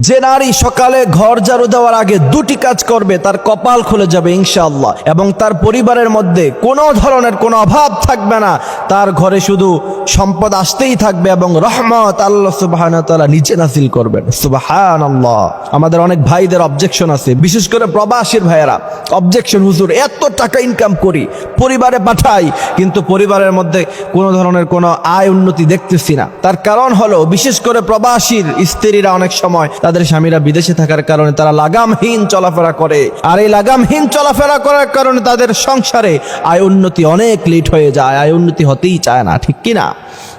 যে নারী সকালে ঘর ঝাড়ু দেওয়ার আগে দুটি কাজ করবে তার কপাল খুলে যাবে ইনশাআল্লাহ, এবং তার পরিবারের মধ্যে কোনো ধরনের কোনো অভাব থাকবে না। তার ঘরে শুধু সম্পদ আসতেই থাকবে এবং রহমত আল্লাহ সুবহানাহু ওয়া তাআলা নিচে নাযিল করবেন। সুবহানাল্লাহ। আমাদের অনেক ভাইদের অবজেকশন আছে, বিশেষ করে প্রবাসীর ভাইয়েরা অবজেকশন, হুজুর এত টাকা ইনকাম করি, পরিবারে পাঠাই, কিন্তু পরিবারের মধ্যে কোনো ধরনের কোনো আয় উন্নতি দেখতেছি না। তার কারণ হলো বিশেষ করে প্রবাসীর স্ত্রীরা অনেক সময় তাদের স্বামীরা বিদেশে থাকার কারণে তারা লাগামহীন চলাফেরা করে, আর এই লাগামহীন চলাফেরা করার কারণে তাদের সংসারে আয় উন্নতি অনেক লেট হয়ে যায়, আয় উন্নতি হতেই চায় না, ঠিক কিনা?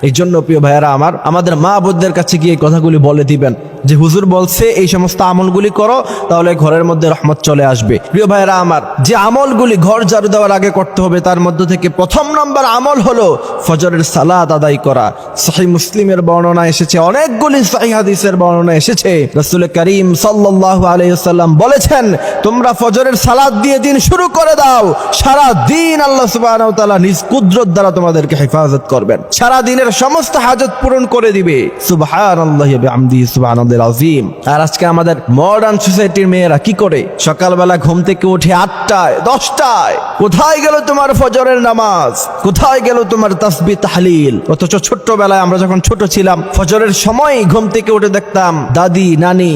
এই জন্য প্রিয় ভাইয়েরা আমার, আমাদের মা বোনদের কাছে গিয়ে এই কথাগুলি বলে দিবেন যে হুজুর বলছে এই সমস্ত আমলগুলি করো, তাহলে ঘরের মধ্যে রহমত চলে আসবে। প্রিয় ভাইয়েরা আমার, যে আমলগুলি ঘর ঝাড়ু দেওয়ার আগে করতে হবে তার মধ্য থেকে প্রথম নম্বর আমল হলো ফজরের সালাত আদায় করা। সহিহ মুসলিমের বর্ণনা এসেছে, অনেকগুলি সহিহ হাদিসের বর্ণনা এসেছে, রাসূল করিম সাল্লাল্লাহু আলাইহি ওয়াসাল্লাম বলেছেন, তোমরা ফজরের সালাত দিয়ে দিন শুরু করে দাও, সারা দিন আল্লাহ সুবহানাহু ওয়া তাআলা নিজ কুদরত দ্বারা তোমাদেরকে হেফাজত করবেন, সারা দিনের সমস্ত হাজত পূরণ করে দিবে। সুবহানাল্লাহি ওয়া বিহামদিহি সুবহানাল্লাহিল আযীম। আর আজকে আমাদের মডার্ন সোসাইটির মেয়েরা কি করে? সকালবেলা ঘুম থেকে উঠে 8টায় 10টায়, কোথায় গেল তোমার ফজরের নামাজ, কোথায় গেল তোমার তাসবিহ তাহলিল? অথচ ছোট্টবেলায় আমরা যখন ছোট ছিলাম ফজরের সময় ঘুম থেকে উঠে দেখতাম দাদি নানি